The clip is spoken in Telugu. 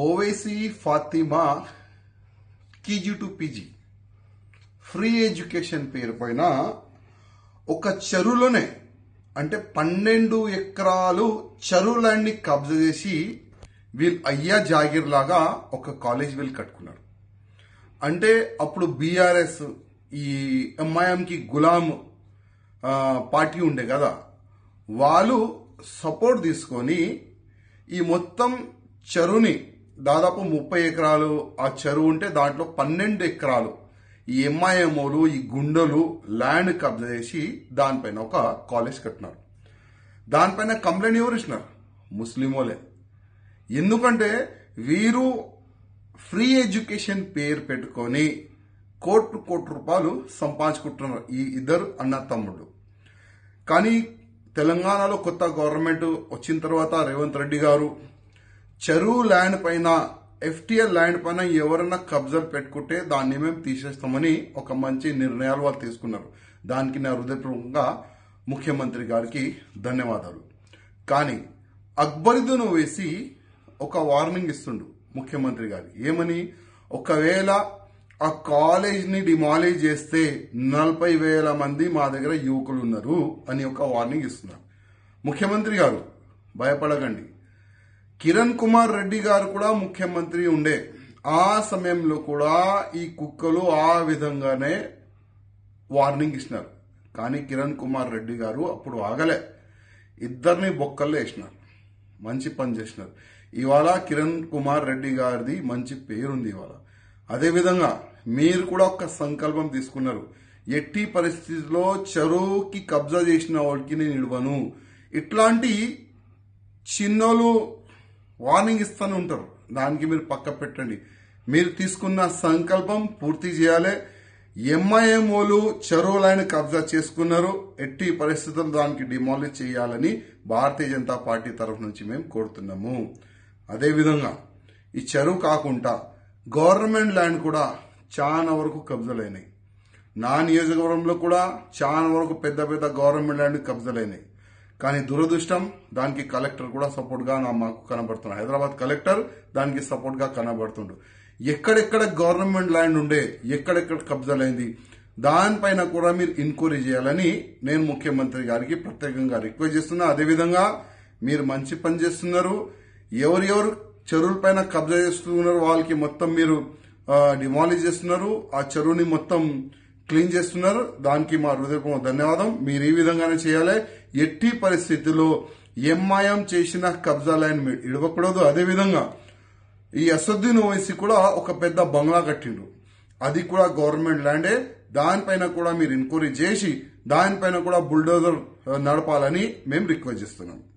Owaisi Fatima KG to PG free education పేరు పైన ఒక చెరువులోనే అంటే 12 ఎకరాలు చెరువు ల్యాండ్ ని కబ్జా చేసి వీళ్ళు అయ్యా జాగీర్ లాగా ఒక కాలేజ్ వీళ్ళు కట్టుకున్నారు. అంటే అప్పుడు బీఆర్ఎస్ ఈ ఎంఐఎంకి గులాం పార్టీ ఉండే కదా, వాళ్ళు సపోర్ట్ తీసుకొని ఈ మొత్తం చెరువుని దాదాపు 30 ఎకరాలు ఆ చెరువు ఉంటే దాంట్లో 12 ఎకరాలు ఈ ఎంఐఎంఓలు ఈ గుండెలు ల్యాండ్ కబ్జా చేసి దానిపైన ఒక కాలేజ్ కట్టినారు. దానిపైన కంప్లైంట్ ఎవరు ఇచ్చినారు? ముస్లిమోలే. ఎందుకంటే వీరు ఫ్రీ ఎడ్యుకేషన్ పేరు పెట్టుకొని కోట్ల రూపాయలు సంపాదించుకుంటున్నారు ఈ ఇద్దరు అన్న తమ్ముళ్ళు. కానీ తెలంగాణలో కొత్త గవర్నమెంట్ వచ్చిన తర్వాత రేవంత్ రెడ్డి గారు చెరువు ల్యాండ్ పైన ఎఫ్టీఎల్ ల్యాండ్ పైన ఎవరైనా కబ్జాలు పెట్టుకుంటే దాన్ని మేము తీసేస్తామని ఒక మంచి నిర్ణయాలు వాళ్ళు తీసుకున్నారు. దానికి నా హృదయపూర్వకంగా ముఖ్యమంత్రి గారికి ధన్యవాదాలు. కానీ అక్బరుద్దీన్ ఓవైసీ ఒక వార్నింగ్ ఇస్తుండు ముఖ్యమంత్రి గారు. ఏమని? ఒకవేళ ఆ కాలేజ్ ని డిమాలిజ్ చేస్తే 40,000 మంది మా దగ్గర యువకులు ఉన్నారు అని ఒక వార్నింగ్ ఇస్తున్నారు. ముఖ్యమంత్రి గారు భయపడకండి. కిరణ్ కుమార్ రెడ్డి గారు కూడా ముఖ్యమంత్రి ఉండే ఆ సమయంలో కూడా ఈ కుక్కలు ఆ విధంగానే వార్నింగ్ ఇచ్చినారు. కానీ కిరణ్ కుమార్ రెడ్డి గారు అప్పుడు ఆగలే, ఇద్దరిని బొక్కల్లో వేసినారు. మంచి పని చేసినారు. ఇవాళ కిరణ్ కుమార్ రెడ్డి గారిది మంచి పేరుంది ఇవాళ. అదేవిధంగా మీరు కూడా ఒక సంకల్పం తీసుకున్నారు, ఎట్టి పరిస్థితుల్లో చెరువుకి కబ్జా చేసిన వాడికి నేను ఇవ్వను. ఇట్లాంటి చిన్నోళ్ళు వార్నింగ్ ఇస్తూనే ఉంటారు, దానికి మీరు పక్క పెట్టండి. మీరు తీసుకున్న సంకల్పం పూర్తి చేయాలి. ఎంఐఎంఓలు చెరువు లైన్ కబ్జా చేసుకున్నారు, ఎట్టి పరిస్థితుల్లో దానికి డిమాలిష్ చేయాలని భారతీయ జనతా పార్టీ తరఫు నుంచి మేము కోరుతున్నాము. అదేవిధంగా ఈ చెరువు కాకుండా గవర్నమెంట్ ల్యాండ్ కూడా చాలా వరకు కబ్జాలైనాయి. నా నియోజకవర్గంలో కూడా చాలా వరకు పెద్ద పెద్ద గవర్నమెంట్ ల్యాండ్ కబ్జాలైనాయి. కానీ దురదృష్టం దానికి కలెక్టర్ కూడా సపోర్ట్ గా మాకు కనబడుతున్నాడు. హైదరాబాద్ కలెక్టర్ దానికి సపోర్ట్ గా కనబడుతుండు. ఎక్కడెక్కడ గవర్నమెంట్ ల్యాండ్ ఉండే, ఎక్కడెక్కడ కబ్జాలైంది దానిపైన కూడా మీరు ఎంక్వైరీ చేయాలని నేను ముఖ్యమంత్రి గారికి ప్రత్యేకంగా రిక్వెస్ట్ చేస్తున్నా. అదేవిధంగా మీరు మంచి పని చేస్తున్నారు. ఎవరెవరు చెరువుల పైన కబ్జా చేస్తున్నారు వాళ్ళకి మొత్తం మీరు డిమాలిష్ చేస్తున్నారు, ఆ చెరువుని మొత్తం క్లీన్ చేస్తున్నారు. దానికి మా హృదయపూర్వక ధన్యవాదం. మీరు ఈ విధంగానే చేయాలి. ఎట్టి పరిస్థితుల్లో ఎంఐఎం చేసిన కబ్జా లైన్ మీరు ఇవ్వకూడదు. అదేవిధంగా ఈ అసదుద్దీన్ ఓవైసీ కూడా ఒక పెద్ద బంగ్లా కట్టిండ్రు, అది కూడా గవర్నమెంట్ ల్యాండే. దానిపైన కూడా మీరు ఎంక్వైరీ చేసి దానిపైన కూడా బుల్డోజర్ నడపాలని మేము రిక్వెస్ట్ చేస్తున్నాం.